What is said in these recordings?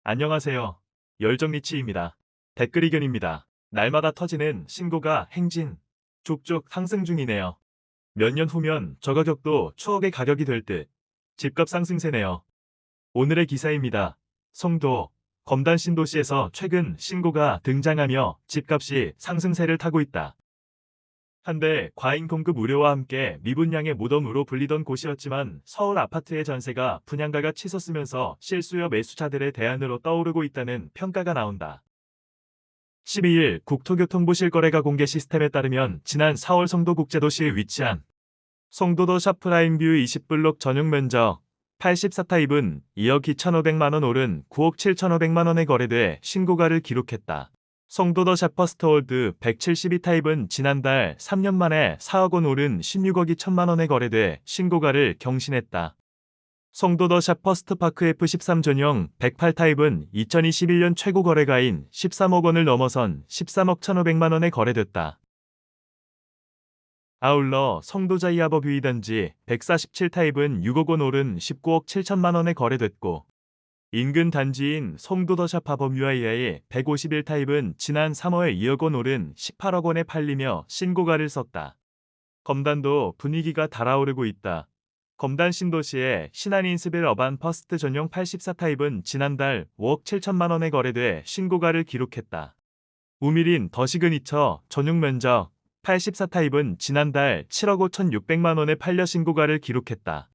안녕하세요. 열정리치입니다. 댓글 의견입니다. 날마다 터지는 신고가 행진, 족족 상승 중이네요. 몇 년 후면 저 가격도 추억의 가격이 될 듯. 집값 상승세네요. 오늘의 기사입니다. 송도, 검단 신도시에서 최근 신고가 등장하며 집값이 상승세를 타고 있다. 한때 과잉 공급 우려와 함께 미분양의 무덤으로 불리던 곳이었지만 서울 아파트의 전세가 분양가가 치솟으면서 실수요 매수자들의 대안으로 떠오르고 있다는 평가가 나온다. 12일 국토교통부 실거래가 공개 시스템에 따르면 지난 4월 송도국제도시에 위치한 송도도 샤프라인뷰 20블록 전용 면적 84타입은 2억 2,500만원 오른 9억 7,500만원에 거래돼 신고가를 기록했다. 송도더 샤퍼스트월드 172타입은 지난달 3년 만에 4억 원 오른 16억 2천만원에 거래돼 신고가를 경신했다. 송도더 샤퍼스트파크 F13 전용 108타입은 2021년 최고 거래가인 13억 원을 넘어선 13억 1,500만원에 거래됐다. 아울러 송도자이아버 뷰이단지 147타입은 6억 원 오른 19억 7천만원에 거래됐고, 인근 단지인 송도더샵하버뮤아이아의 151타입은 지난 3월 2억 원 오른 18억 원에 팔리며 신고가를 썼다. 검단도 분위기가 달아오르고 있다. 검단 신도시의 신한인스빌 어반 퍼스트 전용 84타입은 지난달 5억 7천만 원에 거래돼 신고가를 기록했다. 우밀인 더 시그니처 전용 면적 84타입은 지난달 7억 5,600만 원에 팔려 신고가를 기록했다.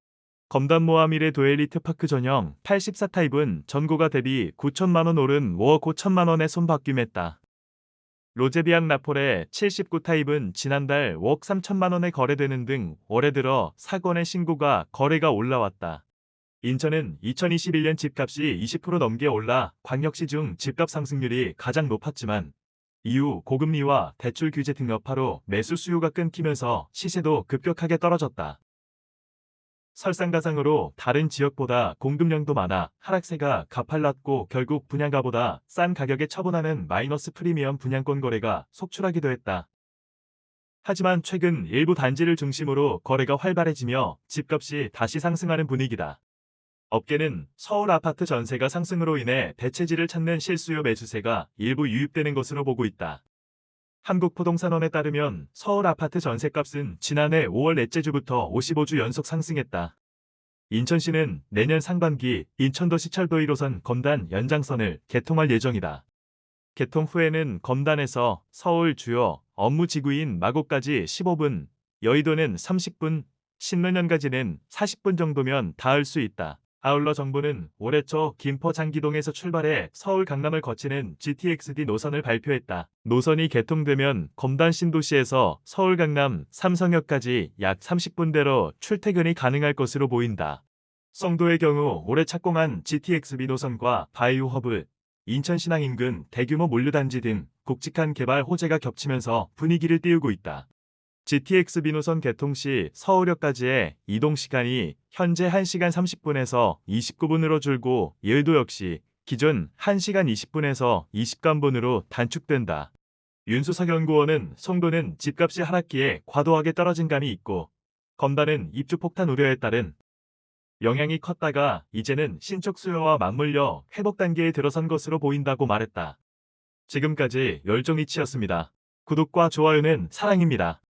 검단 모하밀의 도엘리트 파크 전용 84타입은 전고가 대비 9천만 원 오른 5억 5천만 원에 손바뀜했다. 로제비앙 라폴의 79타입은 지난달 5억 3천만 원에 거래되는 등 올해 들어 사건의 신고가 거래가 올라왔다. 인천은 2021년 집값이 20% 넘게 올라 광역시 중 집값 상승률이 가장 높았지만 이후 고금리와 대출 규제 등 여파로 매수 수요가 끊기면서 시세도 급격하게 떨어졌다. 설상가상으로 다른 지역보다 공급량도 많아 하락세가 가팔랐고 결국 분양가보다 싼 가격에 처분하는 마이너스 프리미엄 분양권 거래가 속출하기도 했다. 하지만 최근 일부 단지를 중심으로 거래가 활발해지며 집값이 다시 상승하는 분위기다. 업계는 서울 아파트 전세가 상승으로 인해 대체지를 찾는 실수요 매수세가 일부 유입되는 것으로 보고 있다. 한국부동산원에 따르면 서울 아파트 전셋값은 지난해 5월 넷째 주부터 55주 연속 상승했다. 인천시는 내년 상반기 인천도시철도 1호선 검단 연장선을 개통할 예정이다. 개통 후에는 검단에서 서울 주요 업무지구인 마곡까지 15분, 여의도는 30분, 신논현까지는 40분 정도면 닿을 수 있다. 아울러 정부는 올해 초 김포 장기동에서 출발해 서울 강남을 거치는 GTX-D 노선을 발표했다. 노선이 개통되면 검단 신도시에서 서울 강남 삼성역까지 약 30분대로 출퇴근이 가능할 것으로 보인다. 송도의 경우 올해 착공한 GTX-B 노선과 바이오 허브, 인천 신항 인근 대규모 물류단지 등 굵직한 개발 호재가 겹치면서 분위기를 띄우고 있다. GTX-B 노선 개통 시 서울역까지의 이동 시간이 현재 1시간 30분에서 29분으로 줄고 여의도 역시 기존 1시간 20분에서 20분으로 단축된다. 윤수석 연구원은 송도는 집값이 하락기에 과도하게 떨어진 감이 있고 검단은 입주 폭탄 우려에 따른 영향이 컸다가 이제는 신축 수요와 맞물려 회복 단계에 들어선 것으로 보인다고 말했다. 지금까지 열정리치였습니다. 구독과 좋아요는 사랑입니다.